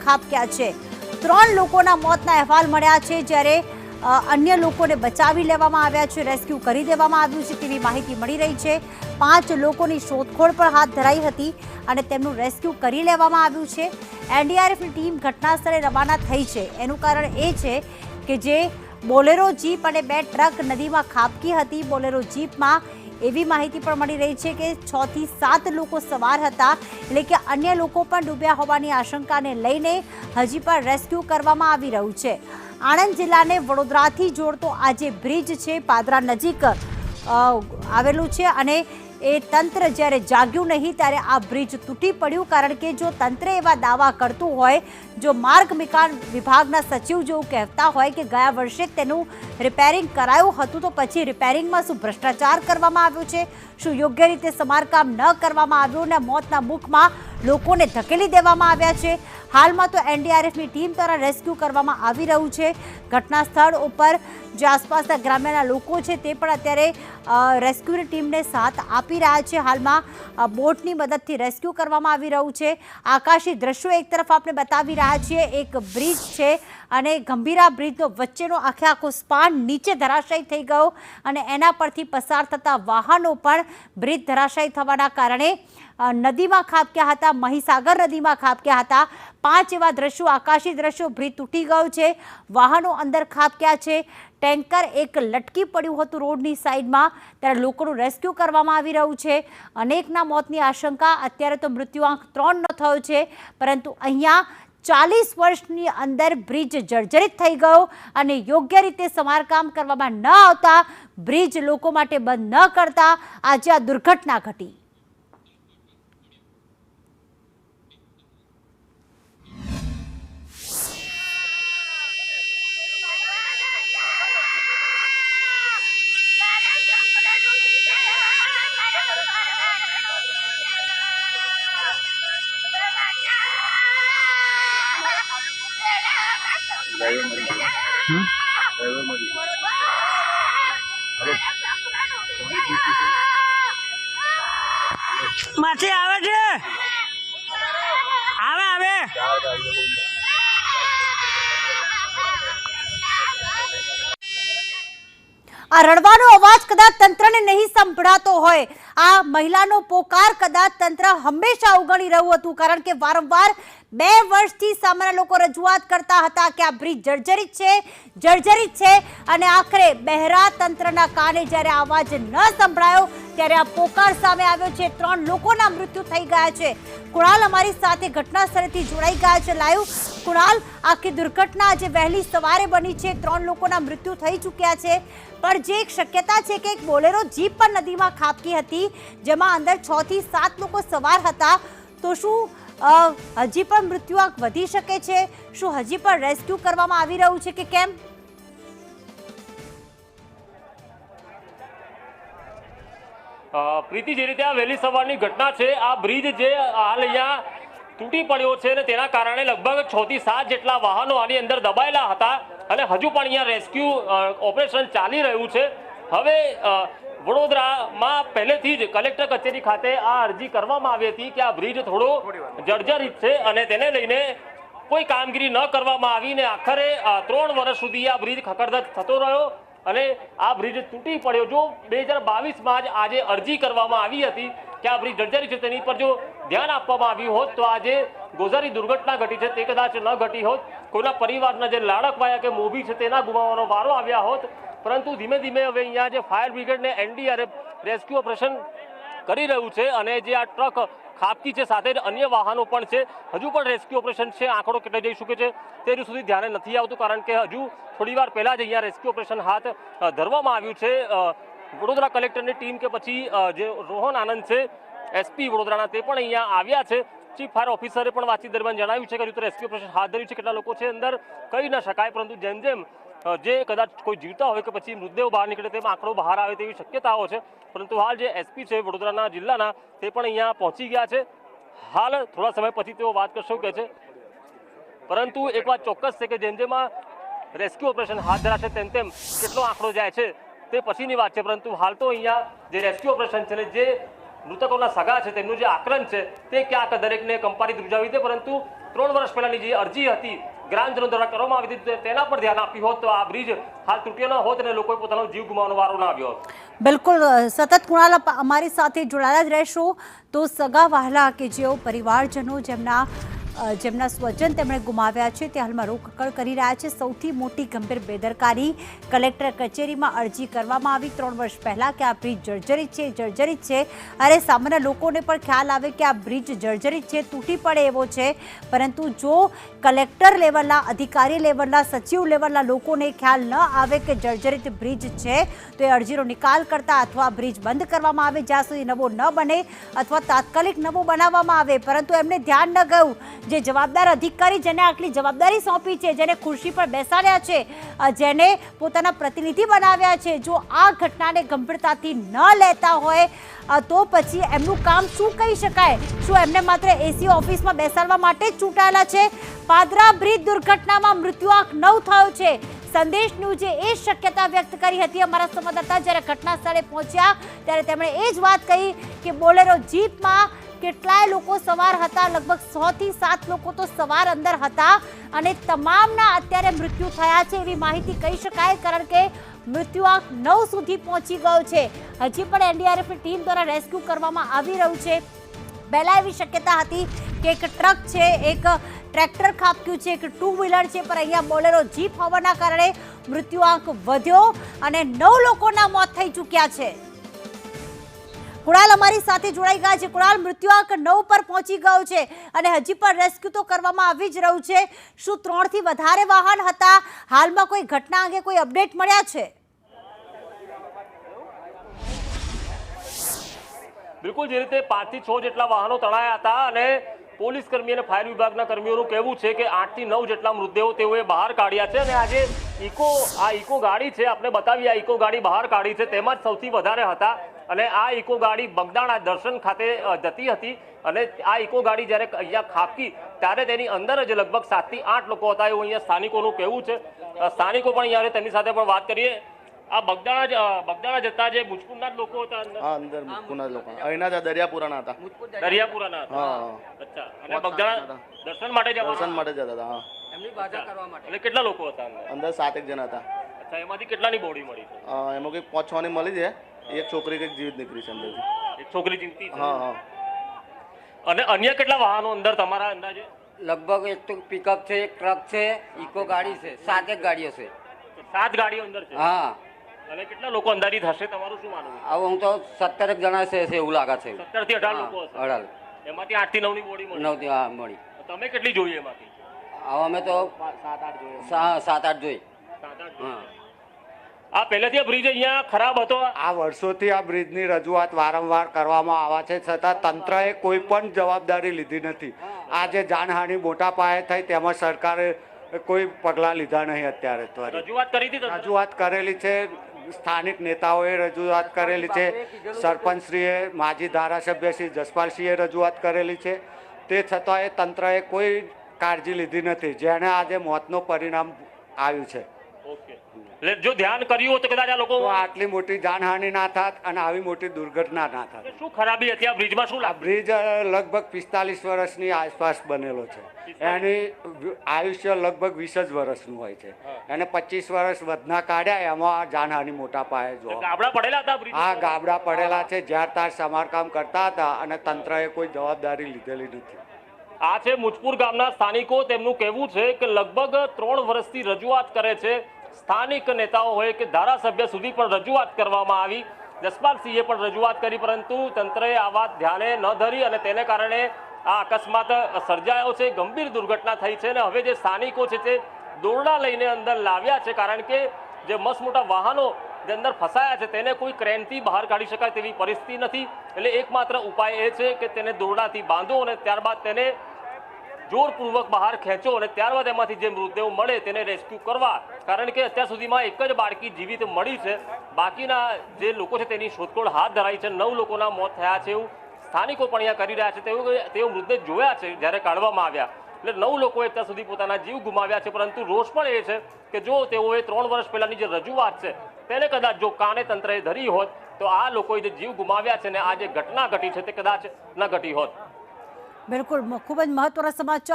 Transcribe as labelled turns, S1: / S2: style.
S1: ખાબક્યા છે। 3 લોકોના મોતના અહેવાલ મળ્યા છે, જ્યારે अन्य लोकोने बचावी लेवामां आव्या छे, रेस्क्यू करी देवामां आव्युं छे तेवी माहिती मळी रही छे। 5 लोकोनी शोधखोळ पण हाथ धराई हती अने तेमनुं रेस्क्यू करी लेवामां आव्युं छे। एनडीआरएफनी टीम घटना स्थळे रवाना थई छे। एनुं कारण ए छे के जे बोलेरो जीप अने 2 ट्रक नदीमां खाबकी हती। बोलेरो जीपमां एवी माहिती पण मળી રહી છે કે 6 થી 7 લોકો સવાર હતા, એટલે કે અન્ય લોકો પણ ડૂબ્યા હોવાની આશંકાને લઈને હજી પણ રેસ્ક્યુ કરવામાં આવી રહ્યું છે। આણંદ જિલ્લાને વડોદરાથી જોડતો આ જે બ્રિજ છે પાદરા નજીક આવેલું છે અને એ તંત્ર જ્યારે જાગ્યું નહીં ત્યારે આ બ્રિજ તૂટી પડ્યું। કારણ કે જો તંત્ર એવા દાવા કરતું હોય, જો માર્ગ મકાન વિભાગના સચિવ જો કહેતા હોય કે ગયા વર્ષે તેનું રિપેરિંગ કરાયું હતું, તો પછી રિપેરિંગમાં શું ભ્રષ્ટાચાર કરવામાં આવ્યો છે, શું યોગ્ય રીતે સમારકામ ન કરવામાં આવ્યું ને મોતના મુખમાં લોકોને ધકેલી દેવામાં આવ્યા છે। હાલમાં તો એનડીઆરએફની ટીમ દ્વારા રેસ્ક્યુ કરવામાં આવી રહ્યું છે। ઘટના સ્થળ ઉપર જે આસપાસના ગ્રામ્યના લોકો છે તે પણ અત્યારે રેસ્ક્યુની ટીમને સાથ આપી રહ્યા છે। હાલમાં બોટની મદદથી રેસ્ક્યુ કરવામાં આવી રહ્યું છે। આકાશી દ્રશ્યો એક તરફ આપણે બતાવી રહ્યા છીએ, એક બ્રિજ છે અને ગંભીરા બ્રિજનો વચ્ચેનો આખો સ્પાન નીચે ધરાશાયી થઈ ગયો અને એના પરથી પસાર થતા વાહનો પણ બ્રિજ ધરાશાયી થવાના કારણે નદીમાં ખાબક્યા હતા, મહીસાગર નદીમાં ખાબક્યા હતા। 5 એવા દ્રશ્યો, આકાશી દ્રશ્યો, બ્રિજ તૂટી ગયો છે, વાહનો અંદર ખાબક્યા છે, ટેન્કર એક લટકી પડ્યું હતું રોડની સાઈડમાં, ત્યારે લોકોનું રેસ્ક્યુ કરવામાં આવી રહ્યું છે। અનેકના મોતની આશંકા, અત્યારે તો મૃત્યુઆંક 3નો થયો છે, પરંતુ અહીંયા 40 વર્ષની અંદર બ્રિજ જર્જરિત થઈ ગયો અને યોગ્ય રીતે સમારકામ કરવામાં ન આવતા, બ્રિજ લોકો માટે બંધ ન કરતા આજે આ દુર્ઘટના ઘટી।
S2: માથે આવે છે, આવે
S1: આ રડવાનો અવાજ કદાચ તંત્રને નહીં સંભળાતો હોય, આ મહિલાનો પોકાર કદાચ તંત્ર હંમેશા અવગણી રહ્યું હતું, કારણ કે વારંવાર 2 વર્ષથી સામાન્ય લોકો રજૂઆત કરતા હતા કે આ બ્રિજ જર્જરિત છે અને આખરે બહેરા તંત્રના કાને જ્યારે અવાજ ન સંભળાયો ત્યારે આ પોકાર સામે આવ્યો છે। 3 લોકોના મૃત્યુ થઈ ગયા છે। કુણાલ અમારી સાથે ઘટના સ્થળેથી જોડાઈ ગયા છે લાઈવ। કુણાલ, આખી દુર્ઘટના આજે વહેલી સવારે બની છે, 3 લોકોના મૃત્યુ થઈ ચૂક્યા છે, પણ જે એક શક્યતા છે કે એક બોલેરો જીપ પણ નદીમાં ખાબકી હતી, જેમાં અંદર 6 થી 7 લોકો સવાર હતા, તો શું હજી પણ મૃત્યુઆંક વધી શકે છે? શું હજી પણ રેસ્ક્યુ કરવામાં આવી રહ્યું છે કે કેમ?
S3: પ્રીતિ, જે રીતે આ વહેલી સવારની ઘટના છે, આ બ્રિજ જે હાલ અહીંયા તૂટી પડ્યો છે અને તેના કારણે લગભગ 6 થી 7 જેટલા વાહનો આની અંદર દબાયેલા હતા અને હજુ પણ અહીંયા રેસ્ક્યુ ઓપરેશન ચાલી રહ્યું છે। હવે વડોદરામાં પહેલેથી જ કલેક્ટર કચેરી ખાતે આ અરજી કરવામાં આવી હતી કે આ બ્રિજ થોડો જર્જરિત છે અને તેને લઈને કોઈ કામગીરી ન કરવામાં આવી ને આખરે 3 વર્ષ સુધી આ બ્રિજ ખખડધજ થતો રહ્યો અને આ બ્રિજ તૂટી પડ્યો। જો 2022માં જ આજે અરજી કરવામાં આવી હતી કે આ બ્રિજ જર્જરિત છે, તેની પર જો ધ્યાન આપવામાં આવ્યું હોત તો આજે ગોઝારી દુર્ઘટના ઘટી છે તે કદાચ ન ઘટી હોત, કોઈના પરિવારના જે લાડકવાયા કે મોભી છે તેના ગુમાવવાનો વારો આવ્યા હોત, પરંતુ ધીમે ધીમે હવે અહીંયા જે ફાયર બ્રિગેડ ને એનડીઆરએફ રેસ્ક્યુ ઓપરેશન કરી રહ્યું છે અને જે આ ટ્રક ખાબકી છે સાથે જ અન્ય વાહનો પણ છે, હજુ પણ રેસ્ક્યુ ઓપરેશન છે, આંકડો કેટલો જઈ શકે છે તે સુધી ધ્યાને નથી આવતું, કારણ કે હજુ થોડી વાર પહેલા જ અહીંયા રેસ્ક્યુ ઓપરેશન હાથ ધરવામાં આવ્યું છે। વડોદરા કલેક્ટરની ટીમ કે પછી જે રોહન આનંદ છે એસપી વડોદરાના, તે પણ અહીંયા આવ્યા છે। ચીફ ફાયર ઓફિસરે પણ વાતચીત દરમિયાન જણાવ્યું છે કે હજુ તો રેસ્ક્યુ ઓપરેશન હાથ ધર્યું છે, કેટલા લોકો છે અંદર કહી ન શકાય, પરંતુ જેમ જેમ જે કદાચ કોઈ જીવતા હોય કે પછી મૃતદેહ બહાર નીકળે તેમ આંકડો બહાર આવે તેવી શક્યતાઓ છે, પરંતુ હાલ જે એસપી છે વડોદરાના જિલ્લાના તે પણ અહીંયા પહોંચી ગયા છે। હાલ થોડા સમય પછી તેઓ વાત કરશે કે છે, પરંતુ એક વાત ચોક્કસ છે કે જેમ જેમ રેસ્ક્યુ ઓપરેશન હાથ ધરાશે તેમ તેમ કેટલો આંકડો જાય છે તે પછીની વાત છે, પરંતુ હાલ તો અહીંયા જે રેસ્ક્યુ ઓપરેશન છે જે મૃતકોના સગા છે તેમનું જે આકલન છે તે ક્યાંક દરેકને કંપારી ધ્રુજાવી દે, પરંતુ 3 વર્ષ પહેલાની જે અરજી હતી ગ્રામજનો દ્વારા કરવામાં આવી હતી તેના પર ધ્યાન આપ્યું હોત તો આ બ્રિજ હાલ તૂટ્યો ન હોત અને લોકોએ પોતાનો જીવ ગુમાવવાનો વારો ના આવ્યો હોત.
S1: બિલકુલ સતત કુણાલ અમારી સાથે જોડાયેલા જ રહેશો. તો સગા વહાલા કે જેઓ પરિવારજનો જેમના સ્વજન તેમણે ગુમાવ્યા છે તે હાલમાં રોકકળ કરી રહ્યા છે. સૌથી મોટી ગંભીર બેદરકારી કલેક્ટર કચેરીમાં અરજી કરવામાં આવી 3 વર્ષ પહેલા કે આ બ્રિજ જર્જરિત છે. અરે સામાન્ય લોકોને પણ ખ્યાલ આવે કે આ બ્રિજ જર્જરિત છે, તૂટી પડે એવો છે, પરંતુ જો કલેક્ટર લેવલના અધિકારી લેવલના સચિવ લેવલના લોકોને ખ્યાલ ન આવે કે જર્જરિત બ્રિજ છે તો એ અરજીનો નિકાલ કરતા અથવા બ્રિજ બંધ કરવામાં આવે જ્યાં સુધી નવો ન બને અથવા તાત્કાલિક નવો બનાવવામાં આવે. પરંતુ એમને ધ્યાન ન ગયું જે જવાબદાર અધિકારી જેને આટલી જવાબદારી સોંપી છે, જેને ખુરશી પર બેસાડ્યા છે, જેને પોતાના પ્રતિનિધિ બનાવ્યા છે, જો આ ઘટનાને ગંભીરતાથી ન લેતા હોય તો પછી એમનું કામ શું કહી શકાય? શું એમને માત્ર એસી ઓફિસમાં બેસાડવા માટે જ ચૂંટાયેલા છે? પાદરા બ્રિજ દુર્ઘટનામાં મૃત્યુઆંક 9 થયો છે. સંદેશ ન્યૂઝે એ શક્યતા વ્યક્ત કરી હતી. અમારા સંવાદદાતા જ્યારે ઘટના સ્થળે પહોંચ્યા ત્યારે તેમણે એ જ વાત કહી કે બોલેરો જીપમાં કેટલાય લોકો સવાર હતા, લગભગ 6 થી 7 લોકો તો સવાર અંદર હતા અને તમામના અત્યારે મૃત્યુ થયા છે એવી માહિતી કહી શકાય, કારણ કે મૃત્યુઆંક 9 સુધી પહોંચી ગયો છે. હજી પણ એનડીઆરએફની ટીમ દ્વારા રેસ્ક્યુ કરવામાં આવી રહ્યું છે. પહેલા એવી શક્યતા હતી કે એક ટ્રક છે, એક ટ્રેક્ટર ખાબક્યું છે, એક 2 વ્હીલર છે, પણ અહીંયા બોલેરો જીપ હોવાના કારણે મૃત્યુઆંક વધ્યો અને 9 લોકોના મોત થઈ ચૂક્યા છે. કુણાલ અમારી સાથે જોડાઈ ગયા છે. કુણાલ, મૃત્યુઆંક 9 પર પહોંચી ગયો છે અને હજી પણ રેસ્ક્યુ તો કરવામાં આવી જ રહ્યું છે. શું 3 થી વધારે વાહન હતા? હાલમાં કોઈ ઘટના અંગે કોઈ અપડેટ મળ્યા છે?
S3: બિલકુલ, જે રીતે 5 થી 6 જેટલા વાહનો તણાયા હતા અને પોલીસ કર્મી અને ફાયર વિભાગના કર્મીઓનું કહેવું છે કે 8 થી 9 જેટલા મૃતદેહો તેઓએ બહાર કાઢ્યા છે અને આજે ઇકો ગાડી છે, આપણે બતાવી આ ઇકો ગાડી બહાર કાઢી છે તેમાં જ સૌથી વધારે હતા અને આ ઇકો ગાડી બગદાણા દર્શન ખાતે જતી હતી અને આ ઇકો ગાડી જ્યારે અહીંયા ખાબકી ત્યારે તેની અંદર જ લગભગ 7 થી 8 લોકો હતા એવું અહીંયા સ્થાનિકોનું કહેવું છે. સ્થાનિકો પણ અહીંયા તેમની સાથે પણ વાત કરીએ. આ બગદાણા જતા જે મુજપુરના જ લોકો હતા
S4: અંદર મુજપુરના લોકો અહીંના જ દરિયાપુરાના હતા.
S3: દરિયાપુરાના હતા. અચ્છા, અને બગદાણા દર્શન માટે
S4: જતા હતા. હા,
S3: એમની બાધા કરવા માટે. એટલે કેટલા લોકો હતા
S4: અંદર 7 જણા હતા.
S3: અચ્છા, એમાંથી કેટલાની બોડી મળી છે?
S4: એમાં કંઈક 5-6 ની મળી છે. એક છોકરી કંઈક જીવિત નીકળી છે અંદરથી.
S3: એક છોકરી જીવતી છે.
S4: હા.
S3: અને અન્ય કેટલા વાહનો અંદર તમારા અંદાજે?
S5: લગભગ એક તો પિકઅપ છે, એક ટ્રક છે, ઇકો ગાડી છે, 7 ગાડીઓ છે.
S3: 7 ગાડીઓ અંદર છે.
S5: હા.
S3: અને કેટલા લોકો અંદાજિત હશે તમારું શું માનવું?
S5: હવે હું તો 17 જણા છે એવું લાગે છે.
S3: 17 થી 18 લોકો હશે.
S5: 18.
S3: એમાંથી 8 થી 9 ની બોડી મળી.
S5: 9 થી હા મળી.
S3: તમે કેટલી જોઈએ એમાંથી?
S5: હવે અમે તો 7-8 જોઈ.
S3: 7-8.
S5: હા.
S3: આ પહેલેથી આ બ્રિજ અહીંયા ખરાબ હતો.
S6: આ વર્ષોથી આ બ્રિજની રજૂઆત વારંવાર કરવામાં આવે છે, છતાં તંત્રએ કોઈ પણ જવાબદારી લીધી નથી. આ જે જાનહાનિ મોટા પાયે થઈ તેમાં સરકારે કોઈ પગલાં લીધા નહીં. અત્યારે તો
S3: રજૂઆત કરી હતી.
S6: રજૂઆત કરેલી છે, સ્થાનિક નેતાઓએ રજૂઆત કરેલી છે, સરપંચશ્રીએ, માજી ધારાસભ્ય શ્રી જસપાલસિંહે રજૂઆત કરેલી છે, તે છતાંય તંત્રએ કોઈ કાળજી લીધી નથી, જેને આજે મોતનું પરિણામ આવ્યું છે.
S3: ઓકે, એટલે જો ધ્યાન કર્યું હોત તો કદાચ આ લોકો
S6: તો આટલી મોટી જાનહાનિ ના થાત અને આવી મોટી દુર્ઘટના ના થાત.
S3: શું ખરાબી હતી આ બ્રિજમાં? શું
S6: આ બ્રિજ લગભગ 45 વર્ષની આસપાસ બનેલો છે. એની આયુષ્ય લગભગ 20 જ વર્ષનું હોય છે. એને 25 વર્ષ વધના કાઢ્યા એમાં જાનહાનિ મોટા પાયે જોવા.
S3: ગાબડા પડેલા હતા બ્રિજ?
S6: આ ગાબડા પડેલા છે, જ્યાર તાર સમારકામ કરતા હતા અને તંત્રએ કોઈ જવાબદારી લીધેલી નથી.
S3: આ છે મુજપુર ગામના સ્થાનિકો. તેમનું કહેવું છે કે લગભગ 3 વર્ષથી રજૂઆત કરે છે. સ્થાનિક નેતાઓ હોય કે ધારાસભ્ય સુધી પણ રજૂઆત કરવામાં આવી. જસપાલસિંહે પણ રજૂઆત કરી, પરંતુ તંત્રએ આ વાત ધ્યાને ન ધરી અને તેને કારણે આ અકસ્માત સર્જાયો છે. ગંભીર દુર્ઘટના થઈ છે અને હવે જે સ્થાનિકો છે તે દોરડા લઈને અંદર લાવ્યા છે, કારણ કે જે મસ્ત મોટા વાહનો જે અંદર ફસાયા છે તેને કોઈ ક્રેનથી બહાર કાઢી શકાય તેવી પરિસ્થિતિ નથી. એટલે એકમાત્ર ઉપાય એ છે કે તેને દોરડાથી બાંધો અને ત્યારબાદ તેને જોરપૂર્વક બહાર ખેંચો અને ત્યારબાદ એમાંથી જે મૃતદેહો મળે તેને રેસ્ક્યુ કરવા. કારણ કે અત્યાર સુધીમાં એક જ બાળકી જીવિત મળી છે. બાકીના જે લોકો છે તેની શોધખોળ હાથ ધરાઈ છે. 9 લોકોના મોત થયા છે એવું સ્થાનિકો પણ અહીંયા કરી રહ્યા છે. તેઓ મૃતદેહ જોયા છે જ્યારે કાઢવામાં આવ્યા. એટલે 9 લોકોએ અત્યાર સુધી પોતાના જીવ ગુમાવ્યા છે. પરંતુ રોષ પણ એ છે કે જો તેઓએ 3 વર્ષ પહેલાની જે રજૂઆત છે તેને કદાચ જો કાને તંત્રએ ધરી હોત તો આ લોકોએ જે જીવ ગુમાવ્યા છે ને આ જે ઘટના ઘટી છે તે કદાચ ન ઘટી હોત.
S1: બિલકુલ, ખૂબ જ મહત્વના સમાચાર.